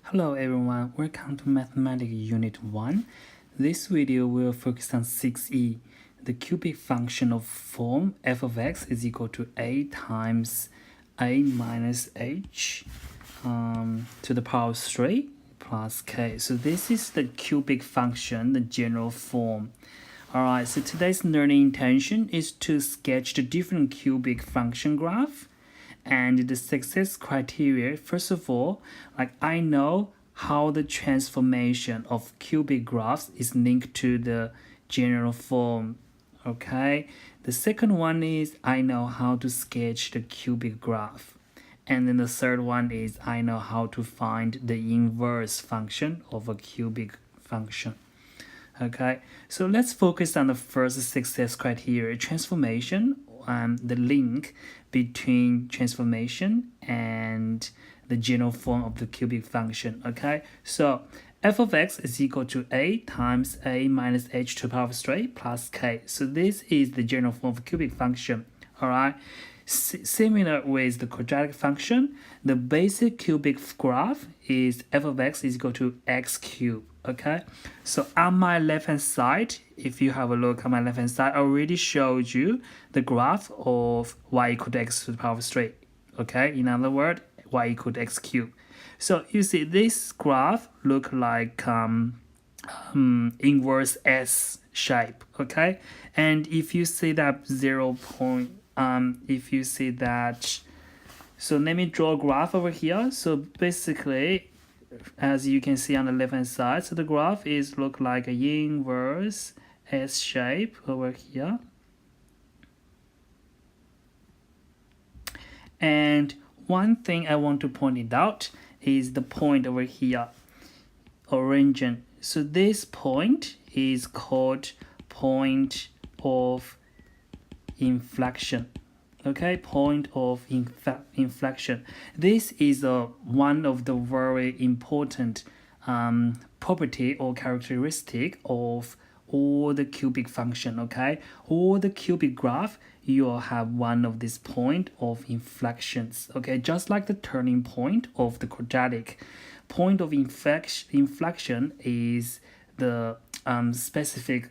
Hello everyone, welcome to Mathematics Unit 1. This video will focus on 6e, the cubic function of form f of x is equal to a times a minus h to the power of 3 plus k. So this is the cubic function, the general form. Alright, so today's learning intention is to sketch the different cubic function graph and the success criteria. First of all, I know how the transformation of cubic graphs is linked to the general form. Okay, the second one is I know how to sketch the cubic graph. And then the third one is I know how to find the inverse function of a cubic function. Okay, so let's focus on the first success criteria, transformation, the link between transformation and the general form of the cubic function. Okay, so f of x is equal to a times a minus h to the power of 3 plus k. So this is the general form of a cubic function. All right, similar with the quadratic function, the basic cubic graph is f of x is equal to x cubed. Okay, so on my left hand side, if you have a look on my left hand side, I already showed you the graph of y equal to x to the power of 3. Okay, in other words, y equal to x cubed. So you see this graph look like inverse S shape. Okay, and if you see that if you see that, so let me draw a graph over here. So basically, as you can see on the left hand side, so the graph is look like a inverse S shape over here. And one thing I want to point it out is the point over here, origin. So this point is called point of inflection. Okay, point of inflection. This is one of the very important property or characteristic of all the cubic function. Okay, all the cubic graph, you'll have one of these point of inflections. Okay, just like the turning point of the quadratic, point of inflection is the specific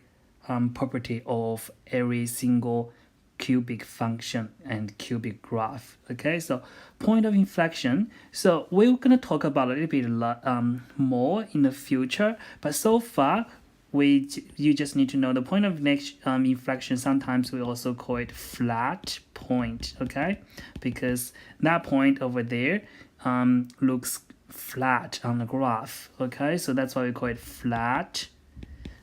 property of every single cubic function and cubic graph. Okay, so point of inflection, so we're gonna talk about a little bit more in the future, but so far you just need to know the point of inflection. Sometimes we also call it flat point. Okay, because that point over there looks flat on the graph. Okay, so that's why we call it flat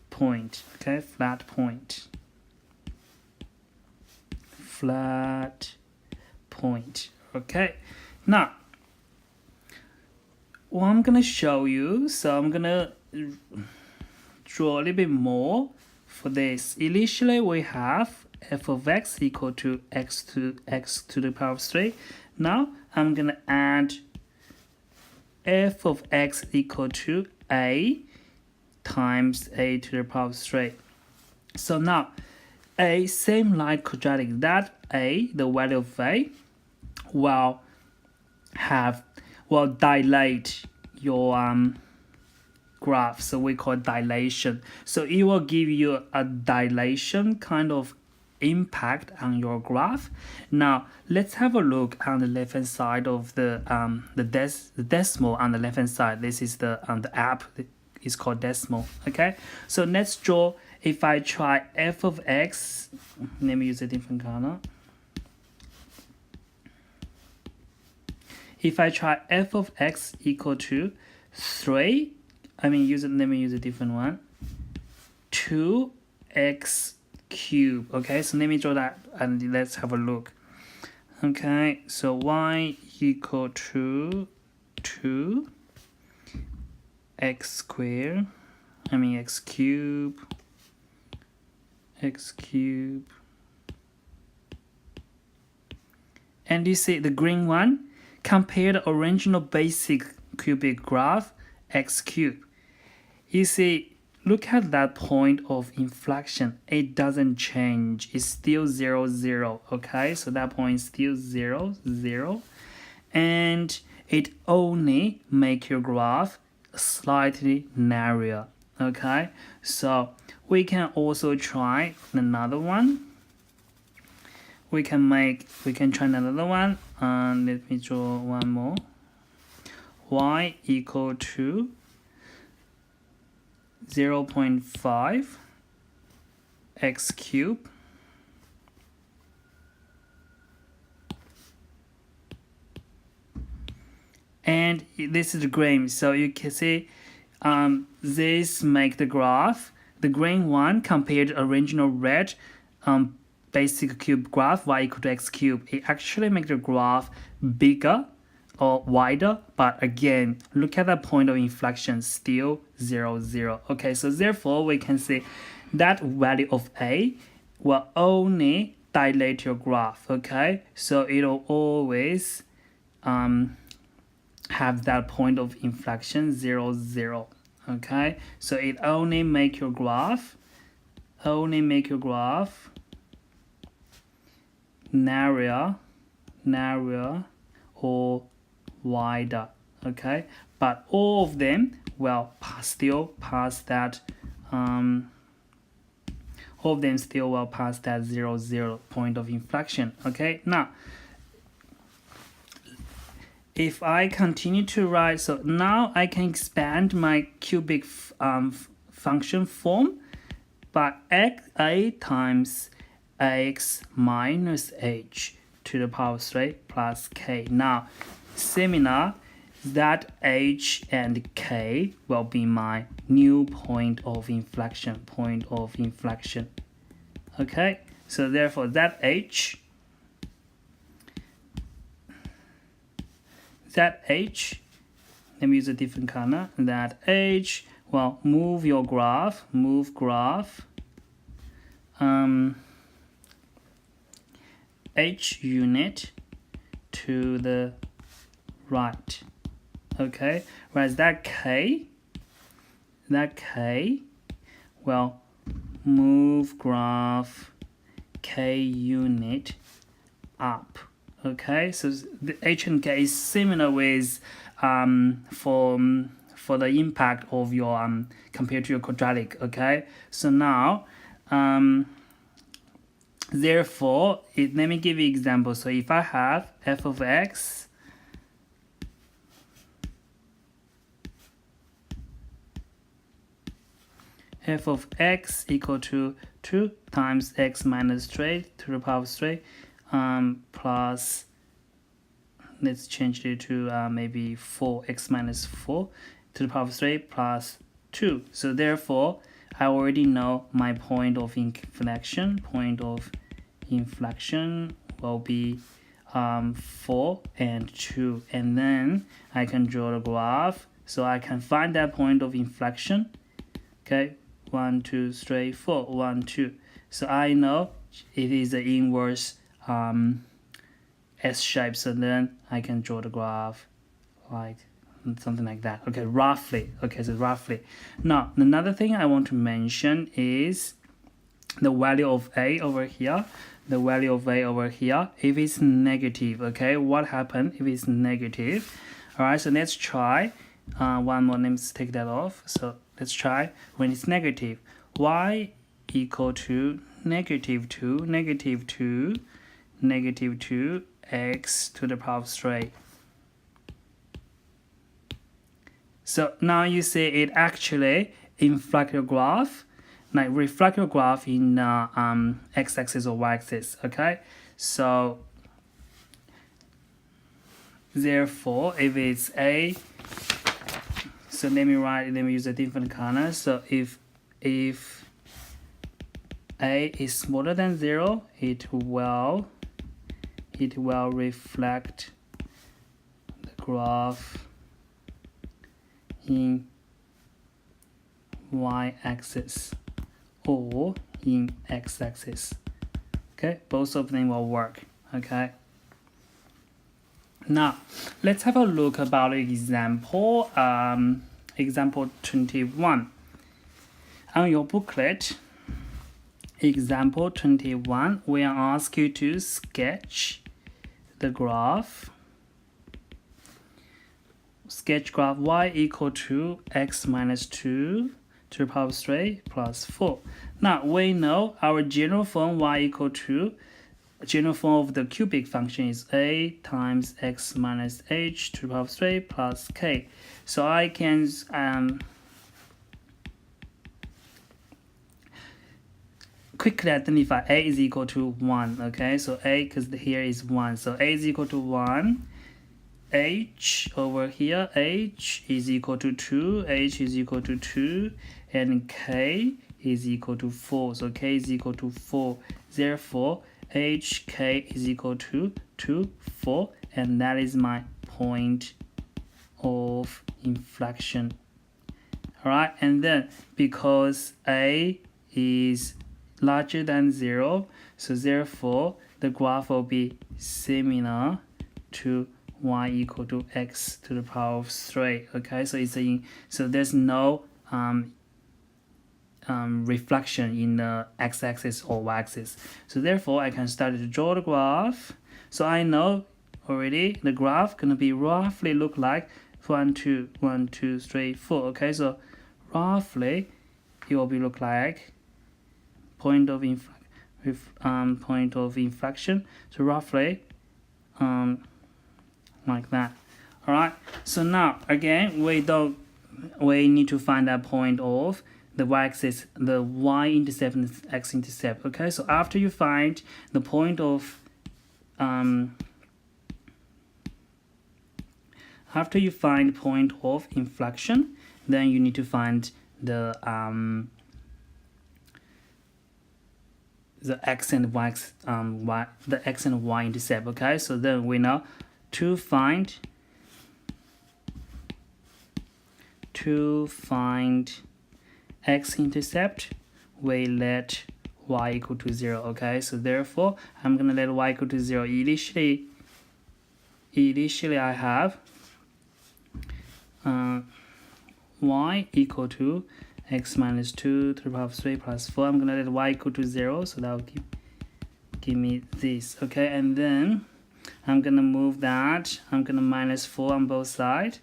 point. Okay, flat point, flat point. Okay, now what I'm gonna show you, so I'm gonna draw a little bit more for this. Initially we have f of x equal to x to the power of 3. Now I'm gonna add f of x equal to a times a to the power of 3. So now a, same like quadratic, that a, the value of a, will dilate your graph. So we call it dilation. So it will give you a dilation kind of impact on your graph. Now let's have a look on the left hand side of the decimal on the left hand side. This is the app is called decimal. Okay, so let's draw. If I try f of x, let me use a different color. If I try f of x equal to 3, let me use a different one, 2x cubed. Okay, so let me draw that and let's have a look. Okay, so y equal to 2x squared, x cubed, and you see the green one, compare the original basic cubic graph x cubed. You see, look at that point of inflection, it doesn't change, it's still 0 0. Okay, so that point is still 0 0. And it only make your graph slightly narrower. Okay, so we can also try another one. We can try another one. Let me draw one more. Y equal to 0.5 x cubed and this is the green, so you can see this make the graph, the green one compared to original red basic cube graph y equal to x cubed, it actually make the graph bigger or wider, but again look at the point of inflection, still 0 0. Okay, so therefore we can see that value of a will only dilate your graph. Okay, so it'll always have that point of inflection 0 0. Okay, so it only make your graph narrower or wider. Okay, but all of them will still pass that all of them still will pass that 0 0 point of inflection. Okay, now if I continue to write, so now I can expand my cubic function form by a times x minus h to the power 3 plus k. Now, similar, that h and k will be my new point of inflection. Okay, so therefore that h, let me use a different color, that h will move graph h unit to the right. Okay, whereas that k will move graph k unit up. Okay, so the h and k is similar with for the impact of your compared to your quadratic. Okay, so now therefore let me give you an example. So if I have f of x equal to 2 times x minus 3 to the power 3 plus, let's change it to maybe 4x minus 4 to the power 3 plus 2. So therefore I already know my point of inflection will be 4 and 2, and then I can draw the graph, so I can find that point of inflection. Okay, 1 2 3 4 1 2, so I know it is the inverse S shape, so then I can draw the graph like something like that. Okay, roughly. Okay, so roughly. Now another thing I want to mention is the value of a over here. If it's negative, okay, what happens if it's negative? All right, so let's try one more. Let's take that off. So let's try when it's negative. Y equal to negative 2 x to the power 3. So now you see it actually inflect your graph, like reflect your graph in x-axis or y-axis. Okay, so therefore if it's a, so let me use a different color. So if a is smaller than 0, it will reflect the graph in y-axis or in x-axis. Okay, both of them will work. Okay, now let's have a look about example 21 on your booklet. Example 21, we ask you to sketch the graph sketch graph y equal to x minus 2 to the power of 3 plus 4. Now we know our general form y equal to general form of the cubic function is a times x minus h to the power of 3 plus k. So I can quickly identify a is equal to 1. Okay, so a, because here is 1, so a is equal to 1. H over here, h is equal to 2, h is equal to 2, and k is equal to 4. So k is equal to 4. Therefore, hk is equal to 2, 4, and that is my point of inflection. Alright, and then because a is larger than 0, so therefore the graph will be similar to y equal to x to the power of 3. Okay, so so there's no reflection in the x-axis or y-axis. So therefore I can start to draw the graph. So I know already the graph gonna be roughly look like 1 2 1 2 3 4. Okay, so roughly it will be look like point of inflection. So roughly like that. All right, so now again we need to find that point of the y-axis, the y-intercept and the x-intercept. Okay, so after you find the point of inflection, then you need to find the x and y, the x and y intercept. Okay, so then we know to find x-intercept, we let y equal to 0. Okay, so therefore I'm gonna let y equal to 0. Initially I have y equal to x minus 2 to the power of 3 plus 4. I'm gonna let y equal to 0, so that will give me this. Okay, and then I'm gonna move that. I'm gonna minus 4 on both sides.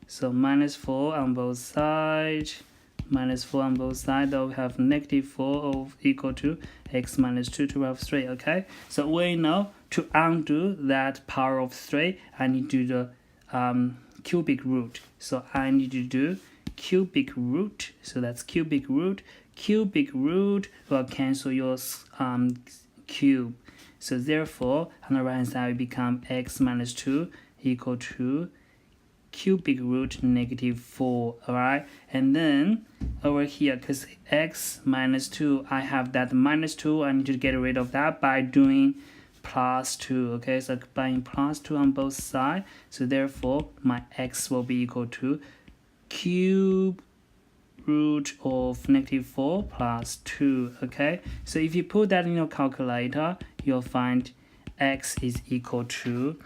So minus 4 on both sides, minus 4 on both sides. That we have negative 4 of equal to x minus 2 to the power of 3. Okay, so we know to undo that power of 3, I need to do the cubic root. So I need to do cubic root. So that's cubic root. Cubic root will cancel your cube. So therefore, on the right hand side, it become x minus 2 equal to cubic root negative 4. Alright, and then over here, because x minus 2, I have that minus 2. I need to get rid of that by doing plus 2. Okay, so by plus 2 on both sides. So therefore, my x will be equal to cube root of negative 4 plus 2. Okay, so if you put that in your calculator, you'll find x is equal to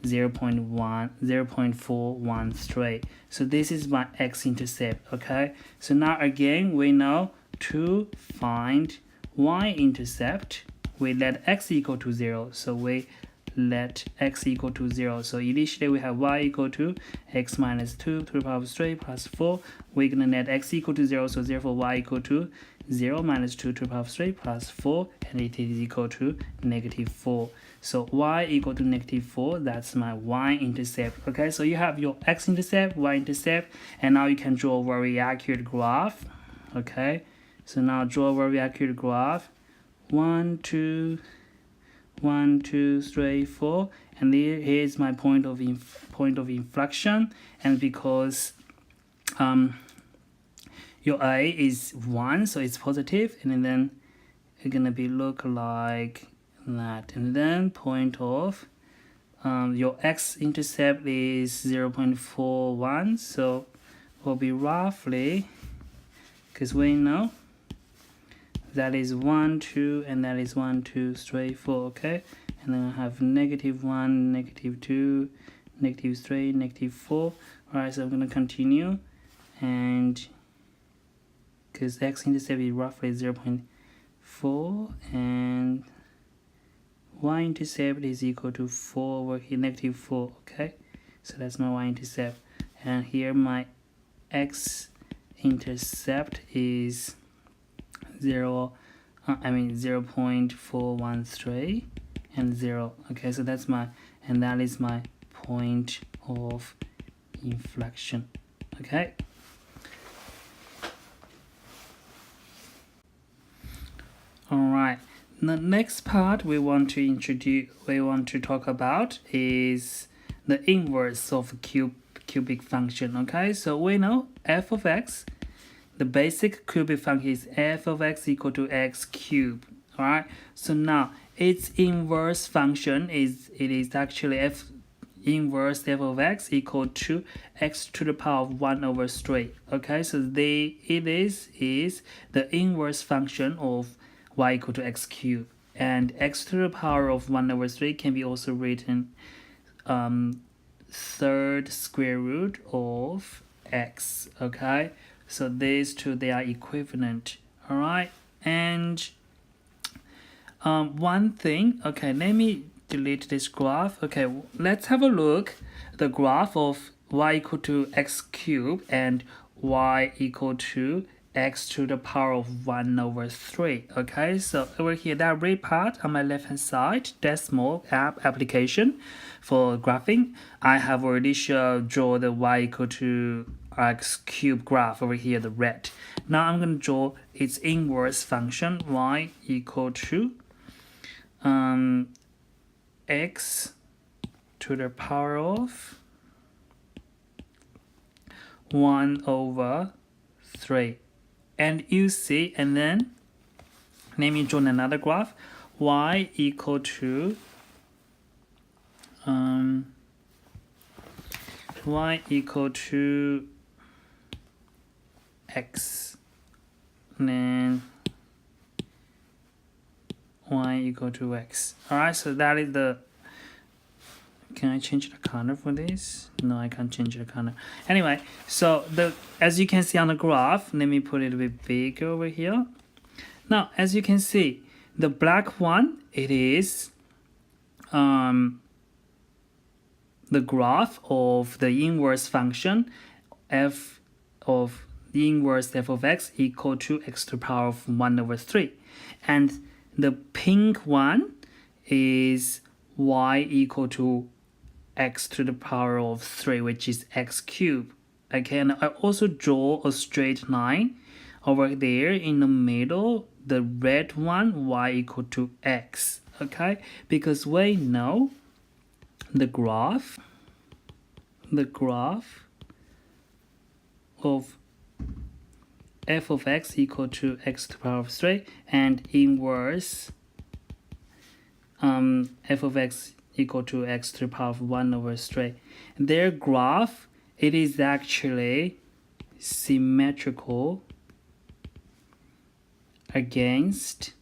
0.413. So this is my x-intercept. Okay, so now again we know to find y-intercept, we let x equal to 0. So we let x equal to 0. So initially we have y equal to x minus 2 to the power of 3 plus 4. We're gonna let x equal to 0. So therefore y equal to 0 minus 2 to the power of 3 plus 4, and it is equal to negative 4. So y equal to negative 4, that's my y-intercept. Okay, so you have your x-intercept, y-intercept, and now you can draw a very accurate graph. Okay, so now draw a very accurate graph. 1 2 1 2 3 4, and here's my point of inflection. And because your a is 1, so it's positive, and then it's gonna be look like that. And then point of your x-intercept is 0.41, so will be roughly, because we know that is 1 2, and that is 1 2 3 4. Okay, and then I have negative 1 negative 2 negative 3 negative 4. Alright, so I'm gonna continue, and because x-intercept is roughly 0.4 and y-intercept is equal to 4 over here, negative 4. Okay, so that's my y-intercept, and here my x-intercept is 0.413 and 0. Okay, so that's my, and that is my point of inflection. Okay. All right. The next part we want to talk about is the inverse of cubic function. Okay, so we know f of x, the basic cubic function is f of x equal to x cubed. All right, so now its inverse function is actually f inverse f of x equal to x to the power of 1 over 3. Okay, so it is the inverse function of y equal to x cubed, and x to the power of 1 over 3 can be also written third square root of x. Okay, so these two, they are equivalent. All right, and one thing, okay, let me delete this graph. Okay, let's have a look the graph of y equal to x cubed and y equal to x to the power of 1 over 3. Okay, so over here, that red part on my left hand side, decimal application for graphing, I have already draw the y equal to x cubed graph over here, the red. Now I'm going to draw its inverse function, y equal to x to the power of 1 over 3. And you see, and then let me draw another graph, y equal to x, and then y equal to x. All right, so that is the, can I change the color for this? No, I can't change the color. Anyway, so as you can see on the graph, let me put it a bit bigger over here. Now, as you can see, the black one, it is the graph of the inverse function f of the inverse f of x equal to x to the power of 1 over 3. And the pink one is y equal to x to the power of 3, which is x cubed. Okay, and I also draw a straight line over there in the middle, the red one, y equal to x. Okay, because we know the graph of f of x equal to x to the power of 3 and inverse f of x equal to x to the power of 1 over 3. Their graph, it is actually symmetrical against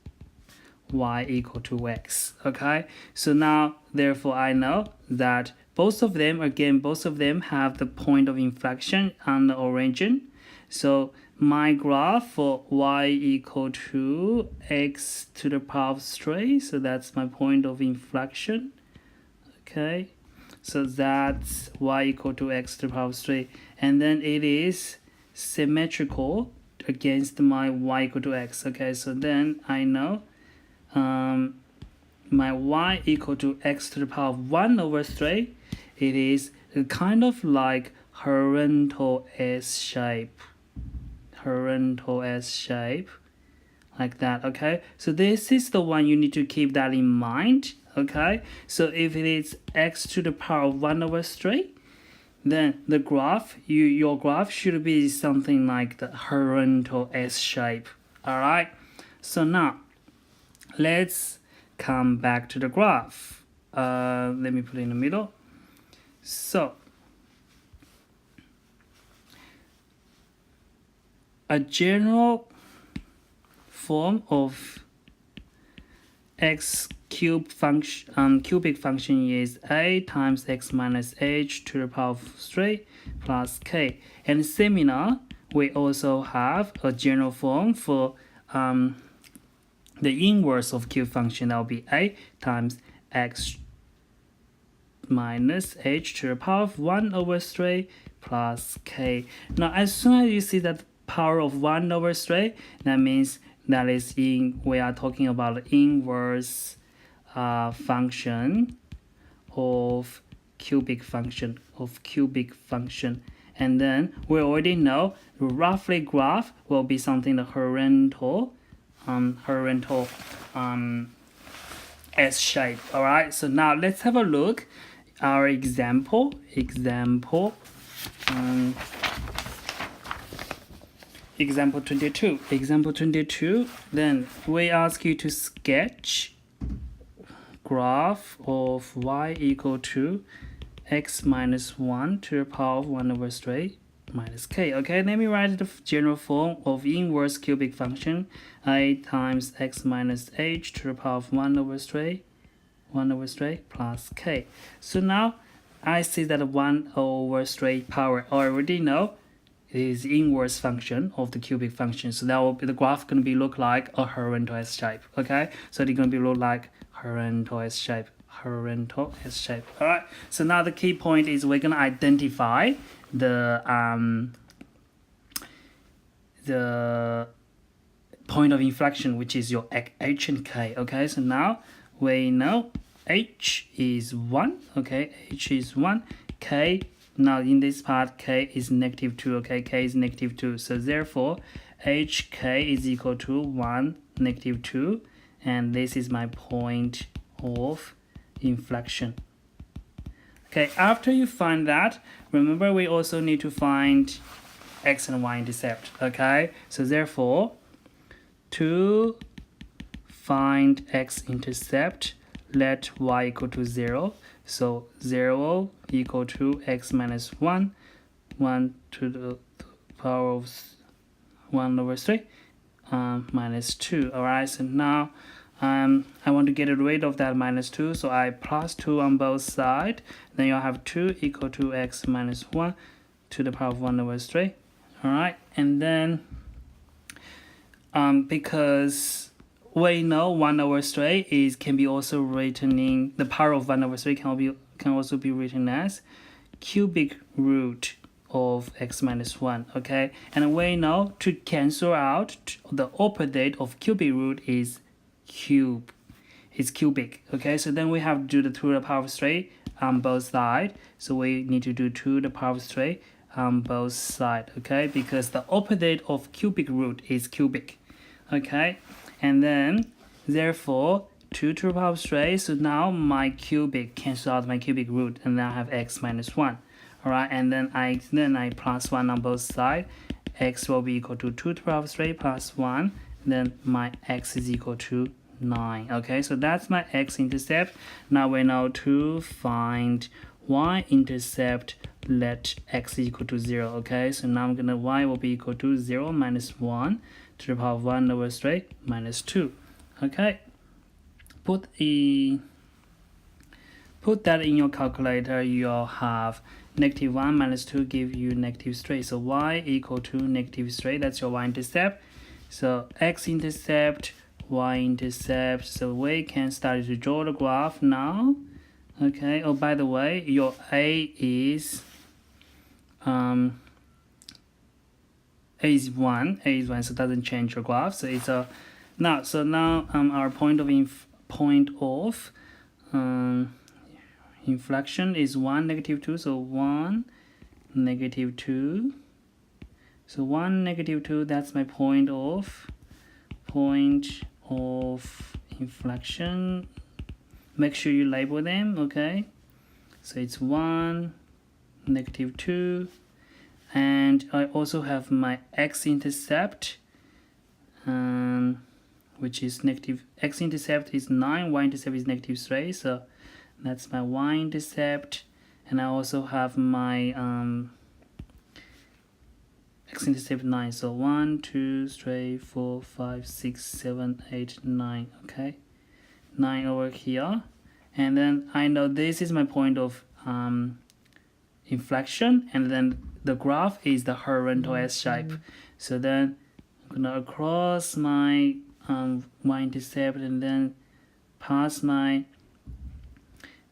y equal to x. Okay, so now therefore I know that both of them have the point of inflection on the origin. So my graph for y equal to x to the power of 3, so that's my point of inflection. Okay, so that's y equal to x to the power of 3, and then it is symmetrical against my y equal to x. Okay, so then I know my y equal to x to the power of 1 over 3, it is kind of like horizontal S shape, like that. Okay, so this is the one you need to keep that in mind. Okay, so if it is x to the power of 1 over 3, then the graph, your graph should be something like the horizontal S shape. All right, so now let's come back to the graph. Let me put it in the middle. So a general form of x cubic function is a times x minus h to the power of 3 plus k. And similar, we also have a general form for the inverse of cube function. That will be a times x minus h to the power of 1 over 3 plus k. Now as soon as you see that power of 1 over 3, that means that is we are talking about inverse function of cubic function and then we already know roughly graph will be something the horizontal S shape. All right, so now let's have a look our example 22. Example 22, then we ask you to sketch graph of y equal to x minus 1 to the power of 1 over 3 minus k. Okay, let me write the general form of inverse cubic function a times x minus h to the power of 1 over 3 plus k. So now I see that 1 over 3 power I already know is inverse function of the cubic function. So that will be the graph going to be look like a horizontal S shape. Okay, so it's going to be look like horizontal S shape. All right. So now the key point is we're going to identify the point of inflection, which is your h and k. Okay, so now we know h is 1. Okay, h is 1. K, now in this part k is negative 2. Okay, k is negative 2. So therefore hk is equal to 1 negative 2, and this is my point of inflection. Okay, after you find that, remember we also need to find x and y intercept. Okay, so therefore to find x intercept, let y equal to 0. So 0 equal to x minus 1 to the power of 1 over 3 minus 2. All right, so now I want to get rid of that minus 2, so I plus 2 on both sides. Then you'll have 2 equal to x minus 1 to the power of 1 over 3. All right, and then because we know 1 over 3 can be also written in the power of 1 over 3 can also be written as cubic root of x minus 1. Okay, and we know to cancel out the opposite of cubic root is cubic. Okay, so then we have to do the 2 to the power of 3 on both sides. So we need to do 2 to the power of 3 on both sides. Okay, because the opposite of cubic root is cubic. Okay, and then therefore 2 to the power of 3. So now my cubic cancel out my cubic root, and then I have x minus 1. All right, and then I plus 1 on both sides. X will be equal to 2 to the power of 3 plus 1. Then my x is equal to 9. Okay, so that's my x-intercept. Now we know to find y-intercept, let x equal to 0. Okay, so now I'm gonna y will be equal to 0 minus 1 to the power of 1 over 3 minus 2. Okay, put that in your calculator. You'll have negative 1 minus 2 give you negative 3. So y equal to negative 3. That's your y-intercept. So x-intercept, y-intercept. So we can start to draw the graph now. Okay. Oh, by the way, your a is 1. A is 1, so it doesn't change your graph. So it's a now. So now our point of inflection is 1 negative 2. So 1 negative 2. So 1 negative 2. That's my point of inflection. Make sure you label them. Okay. So it's 1 negative 2. And I also have my x-intercept, which is negative. X-intercept is 9, y-intercept is negative 3. So that's my y-intercept. And I also have my x-intercept 9. So 1, 2, 3, 4, 5, 6, 7, 8, 9. Okay, 9 over here. And then I know this is my point of inflection, and then the graph is the horizontal S shape. So then I'm gonna across my y-intercept and then pass my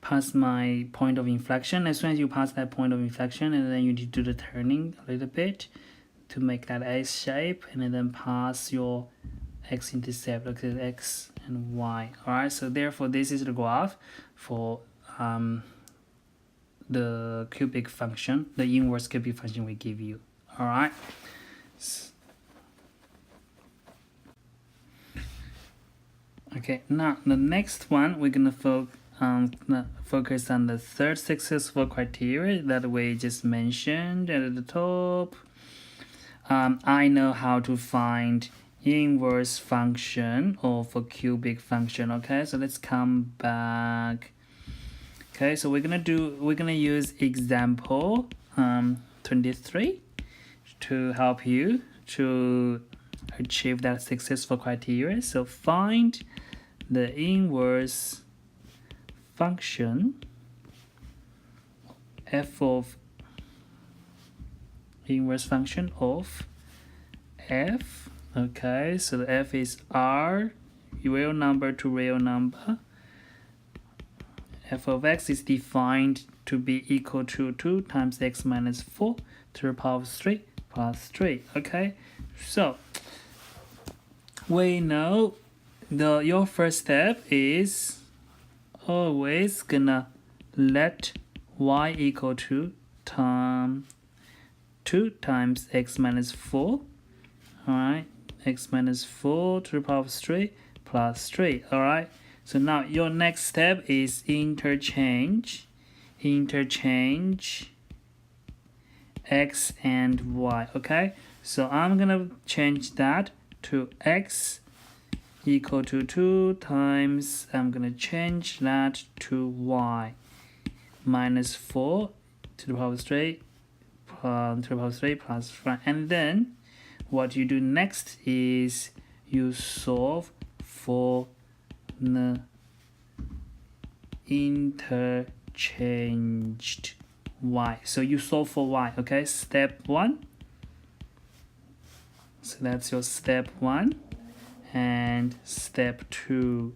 pass my point of inflection. As soon as you pass that point of inflection, and then you need to do the turning a little bit to make that S shape, and then pass your x-intercept, okay, x and y. All right, so therefore this is the graph for the cubic function, the inverse cubic function we give you. All right. Okay, now the next one we're gonna focus on the third successful criteria that we just mentioned at the top. I know how to find inverse function of a cubic function. Okay, so let's come back. Okay, so we're gonna use example 23 to help you to achieve that successful criteria. So find the inverse function inverse function of f. Okay, so the f is r, real number to real number. F of x is defined to be equal to 2 times x minus 4 to the power of 3 plus 3. Okay, so we know your first step is always gonna let y equal to 2 times x minus 4. Alright, x minus 4 to the power of 3 plus 3. Alright, so now your next step is interchange x and y. Okay, so I'm gonna change that to x equal to 2 times, I'm gonna change that to y minus 4 to the power of 3 plus 1. And then what you do next is you solve for the interchanged y. So you solve for y. Okay, step 1. So that's your step 1. And step 2.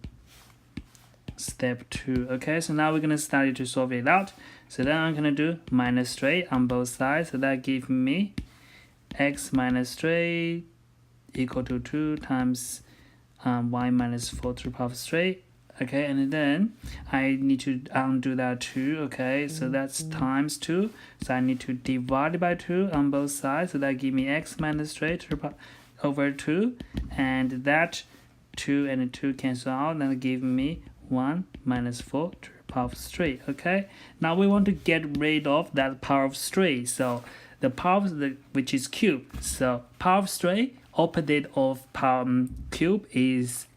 Okay, so now we're gonna start to solve it out. So then I'm gonna do minus 3 on both sides, so that gives me x minus 3 equal to 2 times y minus 4 to the power of 3. Okay, and then I need to undo that 2. Okay, so that's times 2, so I need to divide by 2 on both sides, so that gives me x minus 3 to the power over 2, and that 2 and 2 cancel out, and give me 1 minus 4 to the power of 3. Okay, now we want to get rid of that power of 3, so the power of which is cube, so power of 3, opposite of cube is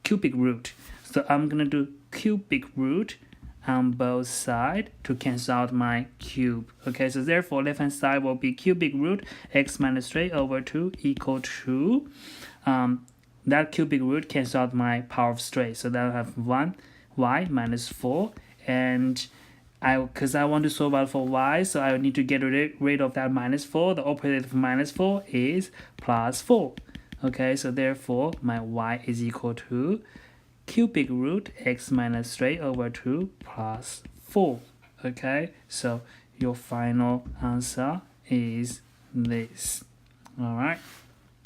cubic root, so I'm gonna do cubic root on both sides to cancel out my cube. Okay, so therefore left hand side will be cubic root x minus 3 over 2 equal to that cubic root cancel out my power of 3, so that I have 1 y minus 4, and because I want to solve out for y, so I need to get rid of that minus 4. The opposite of minus 4 is plus 4. Okay, so therefore my y is equal to cubic root x minus 3 over 2 plus 4. Okay, so your final answer is this. All right.